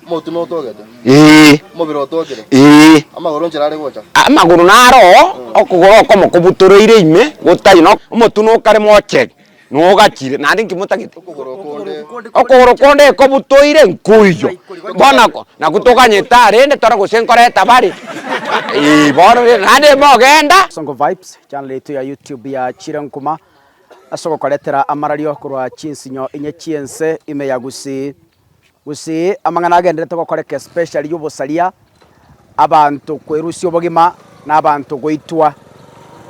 Motu no togete. Mubiro otogere. Amaguru njirare gocha. Amaguru naro okugoro okomo kubuturuire ime gutai no motu no kare moche. No gachire nandi ngimutagite. Okugoro konde kubutuire nkuiyo. Bona ko na kutoka nyetare ende tora gusenkora tabari. Bora nandi mogenda. Songo Vibes channel yetu ya YouTube ya Chirankuma. Asoko koletera amarario kurwa chinsinyo inye chiense ime ya gusi amangana agenderete gukoreka especially yubusalia abantu kwerusya obogima na abantu goitwa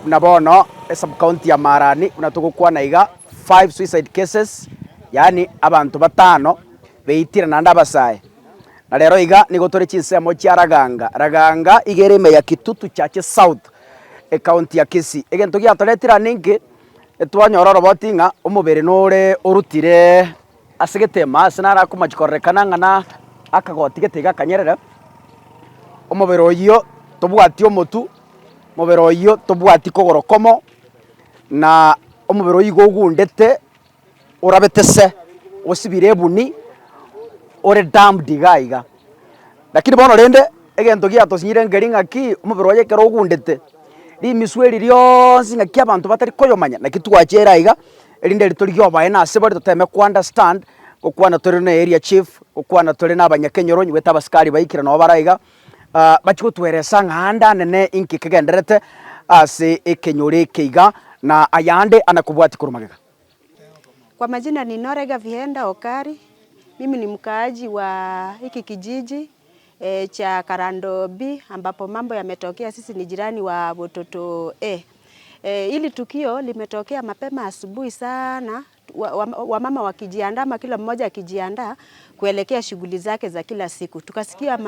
na bono sub county ya Marani unatugukwa na iga 5 suicide cases, yani abantu batano beitira nanda abasaye na rero iga nigotore chinsemo cha raganga igere ime ya Kitutu Chache South county ya Kisii egento giatoretira ningi etwanyororo botinga omubere nore orutire asegetema sinara kumachikorrekana ngana akagoti getega kanyerera omubere oyo tobwati omotu mubere oyo tobwati kogorokomo na omubere oyo gogundete orabetese osibire ebuni ore damned igaiga lakini bono rende egento giatosinyire ngeri ngaki omubere oyo kero ogundete rimisweri ryonsi ngaki abantu batari koyomanya na kitwachera iga erinde ritoryo bae na sebari tuteme ku understand okwana tori na area chief okwana tori na abanyakenyoro nywe tabaskari baikira no baraiga bachiko tweresa nganda nene inki kegenderete ase ekenyore keiga na ayande anakubwati kurumagega. Kwa majina ni Norega Vihenda Okari. Mimi ni mkaaji wa hiki kijiji cha Karando B ambapo mambo yametokea. Sisi ni jirani wa Bototo Hili tukio limetokea mapema asubuhi sana, wamama wakijiandaa, kila mmoja akijiandaa kuelekea shughuli zake za kila siku. Tukasikia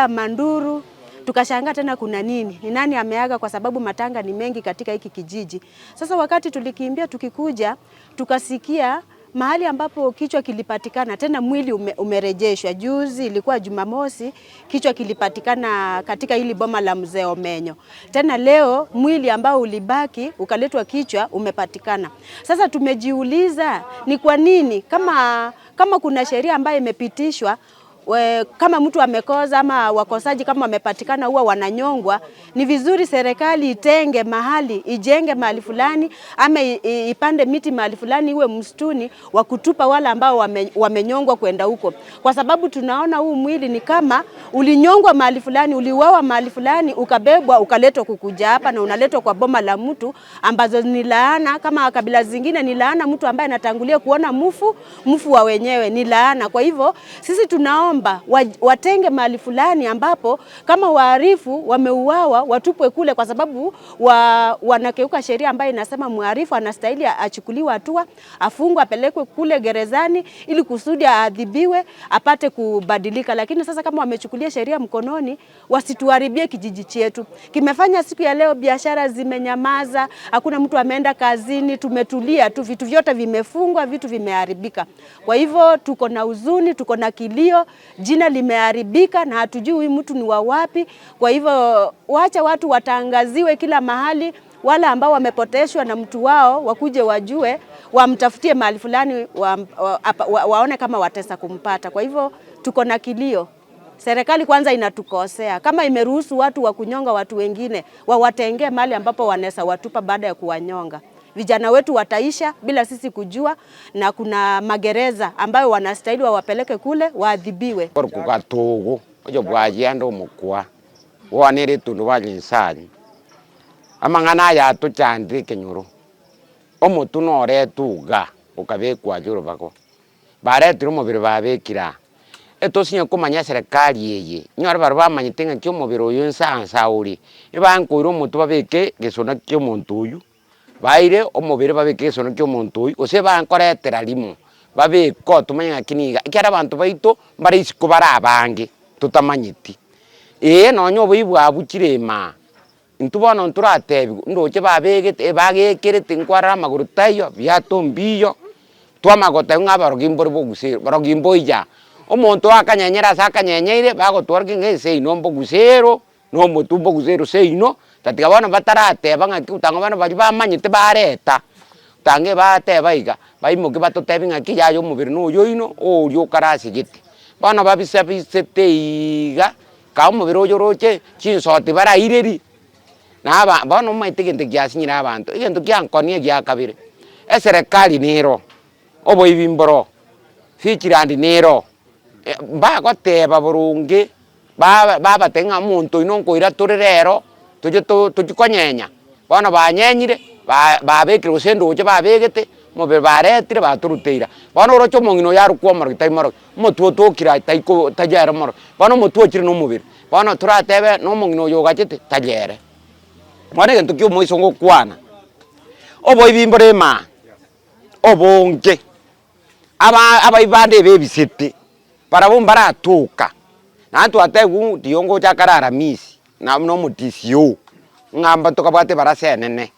manduru, tukashangaa tena kuna nini? Ni nani ameaga, kwa sababu matanga ni mengi katika hiki kijiji. Sasa wakati tulikimbia tukikuja, tukasikia mahali ambapo kichwa kilipatikana, tena mwili umerejeshwa. Juzi ilikuwa Jumamosi, kichwa kilipatikana katika hili boma la mzee Omenyo. Tena leo mwili ambao ulibaki ukaletwa kichwa umepatikana. Sasa tumejiuliza ni kwa nini, kama kuna sheria ambayo imepitishwa, kama mtu amekoza ama wakosaji kama wamepatikana huwa wananyongwa, ni vizuri serikali ijenge mahali fulani ama ipande miti mahali fulani iwe msituni wa kutupa wale ambao wamenyongwa kwenda huko, kwa sababu tunaona huu mwili ni kama ulinyongwa mahali fulani, uliuawa mahali fulani, ukabebwa ukaletwa kukuja hapa na unaletwa kwa boma la mtu, ambazo ni laana. Kama kabila zingine ni laana, mtu ambaye anatangulia kuona mfu wa wenyewe ni laana. Kwa hivyo sisi tunaomba watenge mahali fulani ambapo kama waarifu wameuawa watupwe kule, kwa sababu wanakeuka sheria ambayo inasema muarifu anastahili achukuliwe hatua, afungwe, apelekwe kule gerezani ili kusudi aadhibiwe apate kubadilika. Lakini sasa kama wamechukulia sheria mkononi, wasituharibie kijiji chetu. Kimefanya siku ya leo biashara zimenyamaza, hakuna mtu ameenda kazini, tumetulia tu, vitu vyote vimefungwa, vitu vimeharibika. Kwa hivyo tuko na huzuni, tuko na kilio, jina limeharibika na hatujui huyu mtu ni wa wapi. Kwa hivyo waacha watu watangaziwe kila mahali, wala ambao wamepoteshwa na mtu wao wakuje wajue, wamtafutie mahali fulani, waone kama watesa kumpata. Kwa hivyo tuko na kilio. Serikali kwanza inatukosea. Kama imeruhusu watu wa kunyonga watu wengine, wawatengee mahali ambapo wanaweza watupa baada ya kuwanyonga. Vijana wetu wataisha bila sisi kujua, na kuna magereza ambayo wanastahili wawapeleke kule waadhibiwe. Kugatugu ojo bwaji ando mukwa wonere tundu walinsani amangana ya tuchandri kenyoro omutu nore tuga ukabekwa juro bako bare turu mubiri babekira etosinye kumanya serikali yeye nyore baro bamanyitenga kyo mubiri oyo nsansa uri ibankuiro omutu babeke gesona kyo muntu uyu baire omubiri babeke gesona kyo muntu uyu ose bankoretera limo babeko tumanya kiniga ikyara abantu baito mbari isiko barabange tutamanyiti nonyo boibwa bukirema ntubona nturatebi ndoche babegete bagekirete nkwara amaguru tayo byatombiyo twamagota ng'abarogimbori bogusero barogimbo ija omonto akanyenyera sakanyenyeire bagotwarge ngese inombo gusero no motumbo gusero seino tatigabona batarateba ng'aki utanga bana bari bamanyite bareta tange bateba iga baimoke batotebi ng'aki yayo mubiri no yoino orio karasi giti bono babisabisete iga ka omobere oyo roche chinsoti baraireri na bono omaete egento giasinyire abanto egento giankonia gia kabere eserikali nero oboibi mboro Fichland nero bagoteba burungi babatenga muntu ino nkoira turi rero tujikonyenya bono banyenyire babekire gusendo oche babegete mobe baretire baturuteira bono orocho mongino yarukwa moro gitaimoro motuo tokira taiko tajara moro bono motuo chire no mubiri bono turatebe no mongino yogachete tajere mwana gento kyo moisongo kwana oboibimbore ma obonge abaibande bebisete para bombara atuka nantu ategu diongo chakarara misi na no mutisio ngamba tokabate barasenene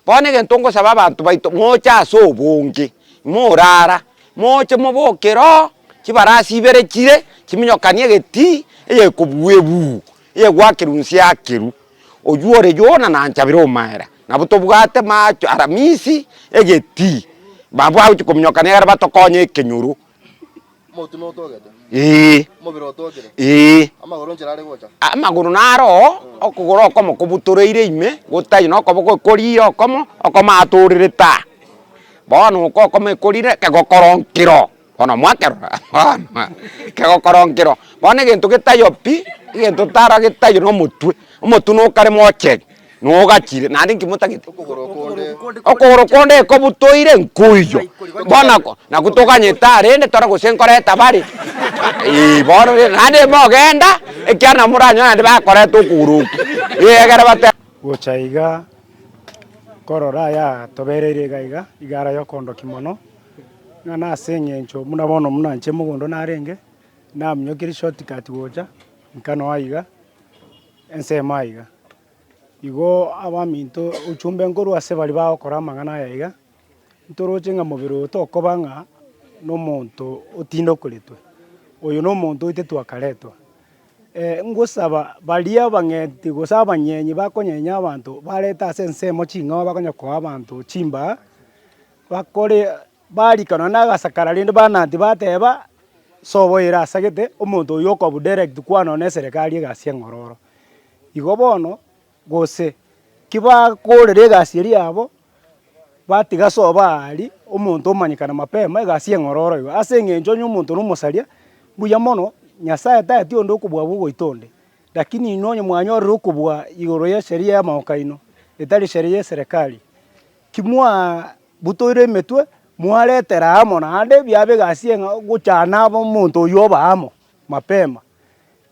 bone gentongo saba bantu baito mocha so bonge morara moche mobokero kibarasi bere kire kiminyokanie geti eye kubuebu eye gwakirunsia akiru ojuore jona na nchabiro maera na butobugate macho aramisi egeti babu au kuminyokanie gara batokonye kenyuru motu no togete mobiro togete amagoro nchirare gocha amagoro naro okugoro okomo kubutureire ime gotayi no kobo korire okomo aturire ta bono kokome korire kegokoronkiro ono mwakero kegokoronkiro bono gento getayo pi gento tara getayo no mutu no kare moche no gachire nandi kimutagite okugoro konde kobutoire nkuyo bono na kutokanye tare ende tora gusenkore tabari bono nandi mogenda ekiana muranyo nandi bakore tukuruki yegera bate gochaiga korora ya toberere gaiga igara yo kondo kimono ngana senyencho muna bono muna nche mugondo narenge na mnyokiri shortcut gocha nkano aiga ensema aiga igo abaminto uchumbe ngoru ase bali bakora mangana yaiga ntoroche nga mobiro tokobanga no muntu otindo kuletwe oyo no muntu ite twakaletwa ngosaba balia bangeti gosaba nyenyi bakonyenya abantu bareta sensemo chinga bakonya kwa abantu chimba bakore bali kana nagasakara linde bananti bateba soboira sagete omuntu yoko bu direct kwano ne serikali egasia ngororo igo bono gose kiba korere gasiri abo batiga soba ali omuntu omanyikana mapema egasia ngororo igo ase ngenjo nyumuntu no musalia buya mono Nyasaye tati ondo okubwa bugo itonde lakini inonye mwanyorero okubwa igoro ya sheria ya maokaino etali sheria ya serikali kimwa butoire metwe mwaletera amo na ande byabe gasie guchana abo muntu yoba amo mapema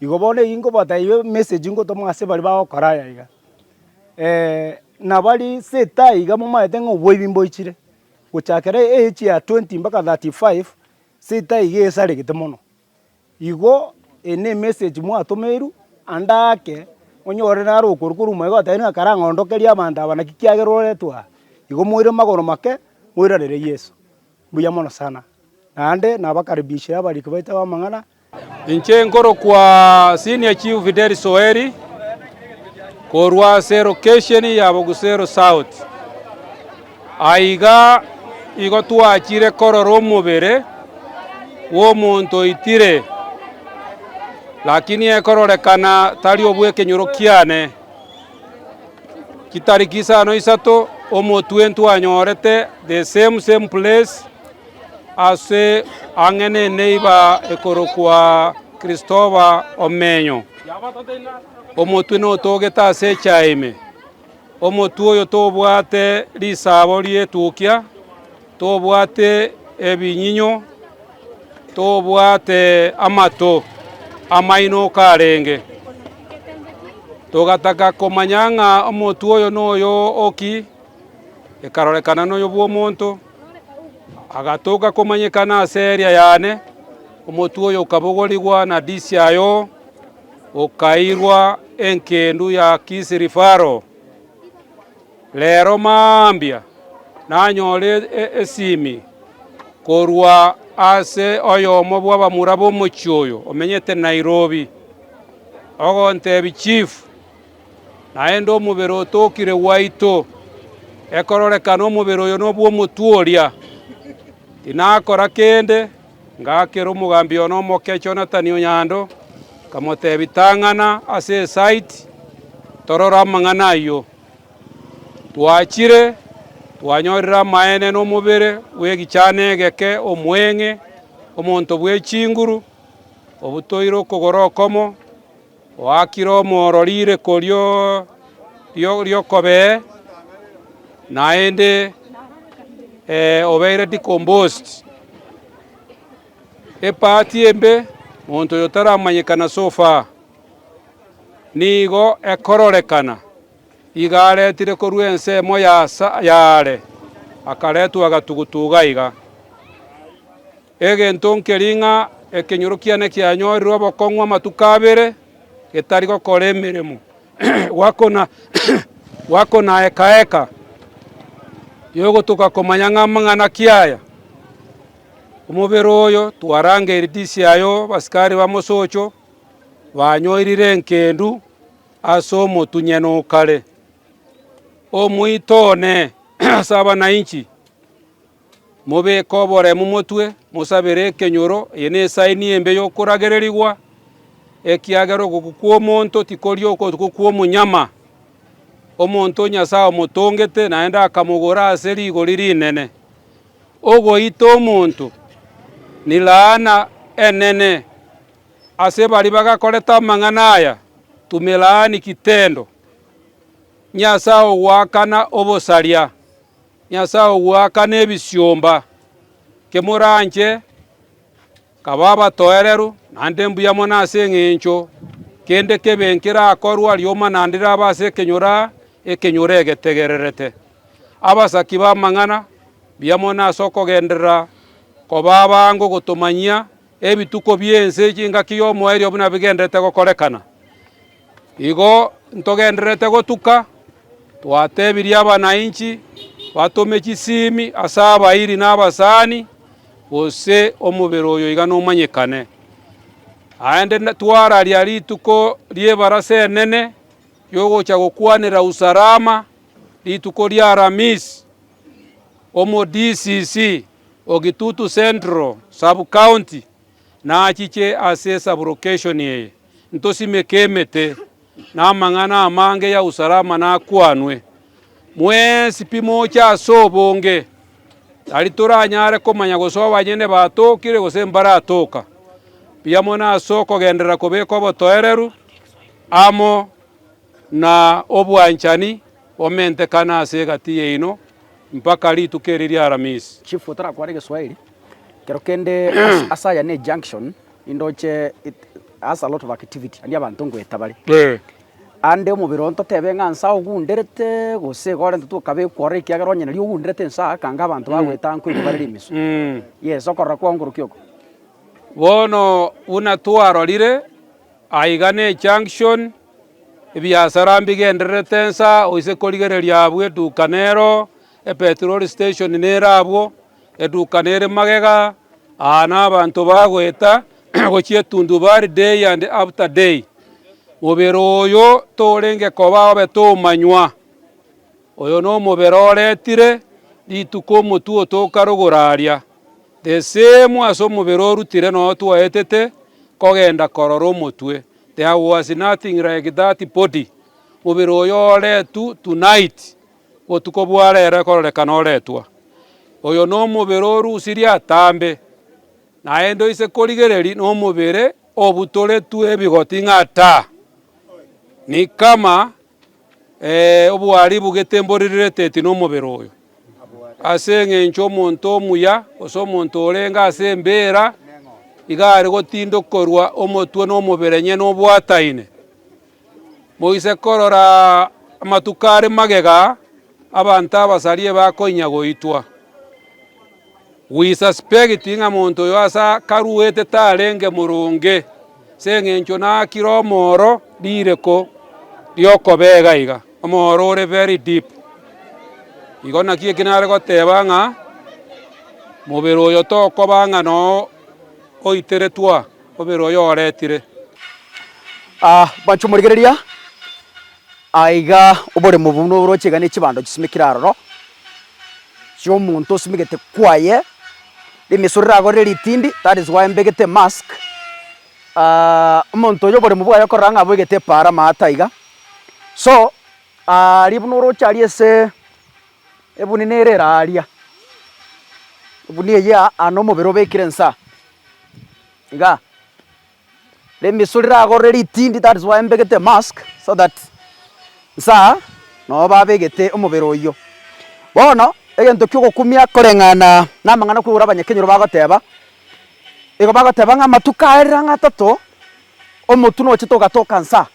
igo bone ingo batayo message ngo tomase bali ba okoraya iga na bali seta iga mo maete ngo bwibimbo ichire guchakere age ya 20 mpaka 35 seta iga esare gitemono igo ene message mwa tomeru andake onyore naro okurukuru mwego atene karanga ondokeria abantu abana kikiageroretwa igo mwire magoro make mwirarere Yesu buya mono sana ande nabakaribisha abali kubaita wa mangana inche ngoro kwa senior chief Fidel Soeri korwa zero location ya Bogusero South aiga igo twachire kororo mubere wo muntu itire lakini ekororekana tari obweke nyorokiane kitarikisa no isato omotwentu anyorete the same place ase angene neiba ekorokwa Christopher Omenyo omotwe no togeta ase chaime omotwe oyo tobwate risabo rietukia tobwate ebinyinyo tobwate amato amaino karenge togataka komanyanga omotu oyo noyo oki ekarorekana noyo bwo monto agatoka komanyekana aseria yane omotu oyo kabogoligwa na disi ayo okairwa enkendu ya kisirifaro lero mambia nanyole esimi korwa ase oyomo bwabamura bomochioyo omenyete Nairobi ogontebi chief naende omubere otokire waito ekororekana omubere oyo nobwo omotuoria tinakora kende ngakera omogambi ono omoke Jonathan Onyando kamotebi tang'ana ase site torora amang'ana ayo twachire twanyorera amaene n'omobere bwegichana egeke omweng'e omonto bwe chinguru obutoire okogora okomo oakire omororire korio riokobee naende obeire decomposed epati embe monto yotaramanyekana so far nigo ekororekana igaretire korwa ensemo yare akaretwa agatugutuga iga egento nkering'a ekenyoro kiane kianyorirwe obokong'u amatuko abere getari gokora emeremo gwakona eka yogotuka komanya ng'amang'ana kiaya omobere oyo twarangeire disi ayo basikari bamosocho banyoirire enkendu ase omotunyeno kare omwitone ase abananchi mobeka oboremu motwe mosabere ekenyoro eye na esaini embe yokoragererigwa ekiagera ogokukwa omonto tikoria okokukwa omonyama omonto Nyasaye omotongete naende akamogora ase rigori rinene ogoita omonto ni laana enene ase bari bagakoreta amang'ana aya tumelaani kitendo Nyasaye ogwakana obosaria Nyasaye ogwakana ebisiomba kemoranche kababa toereru naende mbuyamo nase eng'encho kende kebenkera akorwa rioma nandira abase ekenyora egetegererete abasaki bamang'ana biamo nase okogenderera koba abango gotomanyia ebituko biense chingaki yomoerio buna bigenderete gokorekana igo ntogenderete gotuka twatebirie abananchi batome chisimi ase abairi n'abasani gose omobere oyo iga nomanyekane aende twararia rituko riebarase enene yogocha gokwanera usalama rituko ria Alhamisi omo DCC Ogitutu Central Sub County na achiche ase sublocation eye ntosimekemete na amang'ana amange ya usalama na kwanwe mwesi pimocha asobonge ari turanyare komanya gosoba nyene batokire gose mbara atoka piamo na soko gendera kobeko botoereru amo na obwanchani omentekana ase gati ino mpaka ritukeriria Alhamisi. Chief utara kwa Kiswahili kero kende asaya ne junction indoche it has a lot of activity andi abantu ngwetabari ande omobere onto tebe ng'ansa ogunderete gose gore ntutu kabe kwore kiagero nyene ri ogunderete nsa kanga abantu bagweta nko ibare rimiso yes okorra kwa nguru kyoko bono una twarorire aigane junction ebiasara mbigenderete nsa oise korigereria abwe dukanero petrol station nerabwo edukanere magega ana abantu bagweta gochie tundubari day and after day mobere oyo torenge koba obe tomanywa oyo no mobere oretire rituko motuo tokarogoraria the same as omobere orutire no twaetete kogenda korora omotwe there was nothing like that body mobere oyo oretu tonight otuko bwarere kororekana oretwa oyo no mobere orusiria atambe naende ise korigereri no mobere obutoretu ebigoti ng'ata ni kama obwari bugetemborirete eti no mobere oyo ase eng'encho omonto omuya gose omonto orenga ase embera igare gotinda okorwa omotwe n'omobere nyene obwataine moise korora amatukare magega abantu abasarie bakoinya goitwa we suspect ng'a monto oyo asa karuete tarenge murunge se eng'encho nakire omoro rireko riokobega iga omoro ore very deep igo naki ekinare goteba ng'a mobere oyo tokoba ng'a no oiteretwa mobere oyo oretire bachomorigereria aiga obore mubuno orochega ne chibando chisimikira aroro chio muntu osimigete kwaye rimisurira gore ritindi, that is why mbegete mask. Omonto oyo bore mubwa yakora ng'abo egete para mataiga. So ribunoro chari ese ebunine aria. Ebuni ya ano mobero bekire nsa. Iga rimisurira gore ritindi, that is why mbegete mask, so that nsa no babegete omobero oyo. Bono egento kyo gokumia korengana namangana kugura abanyakenyero bagoteba ego bagoteba nga matukaira ngatato omutu no chitoka toka nsa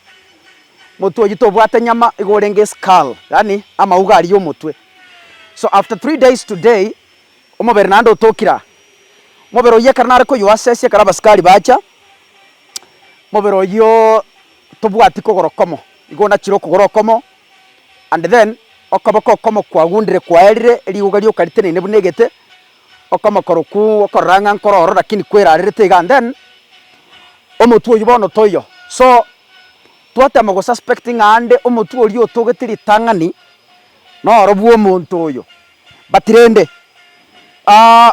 mutu ogito bwate nyama igorenge skull, yani amauga ari omutwe. So after 3 days today omobere nando tokira mobero yekarnare ko yuasese karabaskari bacha mobero yo tobwati kogorokomo igona chiro kogorokomo, and then okabako komo kwa gundire kwa erire eriuga ryo karitene ne bunegete okama koroku okoranga nkororo lakini kwera arete ga, then omutu oyo bono toyo. So twatama go suspecting ande omutu oyo togetiri tangani no robuo omuntu oyo batirende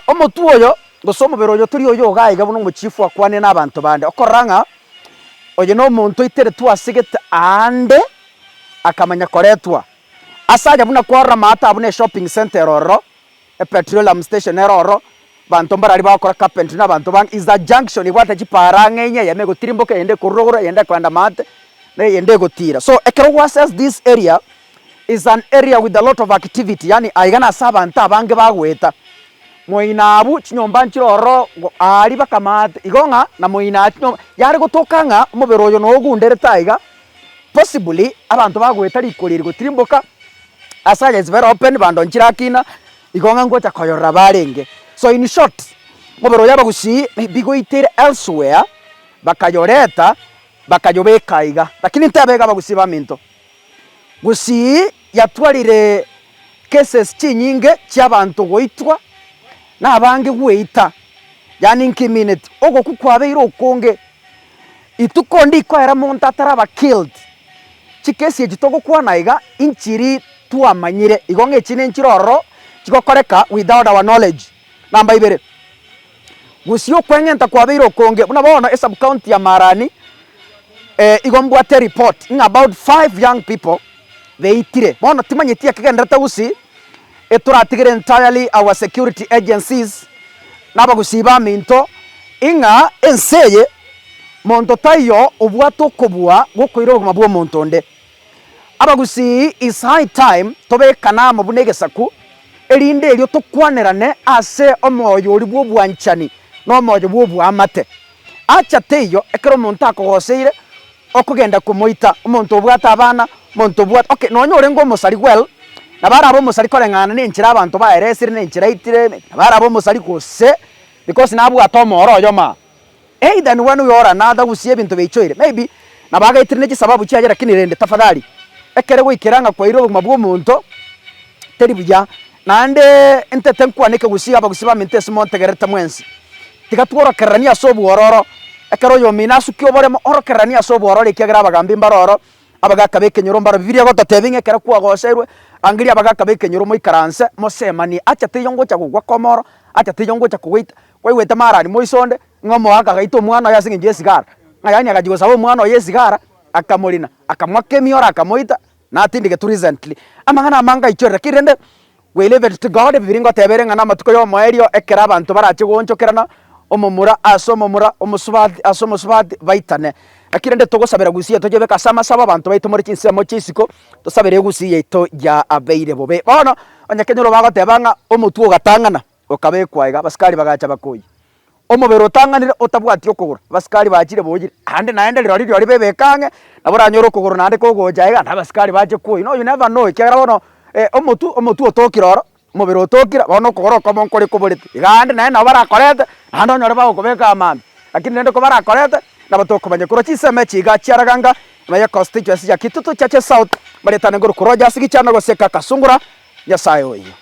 omutu oyo gosoma bero oyo turi oyo gaiga buno muchifu akwane n'abantu bande okoranga oyo no omuntu itere twasigete ande akamanya koretwa asaja buna kwara mata abune shopping center oro e petroleum station ero bantu mbarari bakora carpentry na bantu bang is a junction igwata chipara ngenya yame gotirimboka yende kurogora yende kwanda mate na yende gotira. So ekero assess this area is an area with a lot of activity, yani aigana sabanta abange bagweta moinabu chinyomba nchiro ari bakamate igonga na moina chinyomba yari gotokanga mobero oyo no gundere taiga possibly abantu bagweta likoliri gotirimboka asaja is very open bando nchirakina igonga ngocha koyorra barenge. So in short mobero yaba gusi bigo itere elsewhere bakayoreta bakayobeka iga, lakini ntabega bagusi baminto gusi yatwarire cases chinyinge cy'abantu goitwa nabange gweita, yani nkiminute ogo kukwabeiro okonge itukondi kwera muntu ataraba killed chikesi egitogo kwanaiga inchiri tuamanyire igonge chine nchiroro chikokoreka without our knowledge. Namba ibere gusio kwengenta kwabeiro okonge buna bono sub county ya Marani igombwate report in about 5 young people veitire bono timanyetia kigendera usi eturatigire entirely our security agencies nabagusiba minto inga enseye monto tayo obwato kobwa gokoiro mabwo montonde abagusi is high time tobe kana mabunegesaku erinde elyo tokwanerane ase omoyo olibwo bwanchani no moyo bwo amate acha teyo ekero monto akogoseire okugenda kumoita omonto obwata abana monto bwata okay no nyore ngo musari well nabara abo musari korengana n'enchira abantu baeresire n'enchira itire nabara abo musari kose because nabu atomoro yoma then when we are another gusie bintu bechoire maybe nabaga itire n'iki sababu cyagera kinirende tafadhali ekere gwikiranga kwa iro mabwo muntu teri buja nande entete nkwanike gusia abagusiba mintese montegereta mwensi tigatwora kerania sobu ororo ekero yo minasu kyobore mo oro kerania sobu ororo ikiagira abagambi mbaroro abagakabeke nyoro mbaro bibiria gotatebinge kera kwa goserwe angiri abagakabeke nyoro mo ikaranse mosemani acha teyongo cha kugwa komoro acha teyongo cha kuwita kwa iweta marani mo isonde ngomo akagaito mwana yasinge jesigara ngayanya akajigo sabo mwana yesigara akamolina akamwakemiora akamoita natindike tu recently amangana amanga ichore kirende we leave it to God biringo tebere ngana matuko yo moerio ekera abantu barache gonchokerana omomura asomomura omusubati asomosubati baitane akirende togosabera gusiye tojebeka sama saba abantu baito muri kinsemo chisiko tosabere gusiye to ya abeire bobe bono onyakenyoro bagotebanga omutu ogatangana okabekwa iga baskari bagacha bakoyi omobero tanganire otabwati okugura baskari bachire bojire ande naende riro bebekange nabora nyoro okugura nande kogoja iga nabaskari bache koyi no you never know kera bono omutu otokiroro mobero otokira bono kugora komo nkore kuborite igande nae nabara korete ando nyore bagokobeka amambi lakini nende ko barakorete nabatoko banyekuro chiseme chiga chiaraganga maya constituency ya Kitutu Chache South baretane ngoro kuroja sigi chano goseka kasungura ya sayo iyo.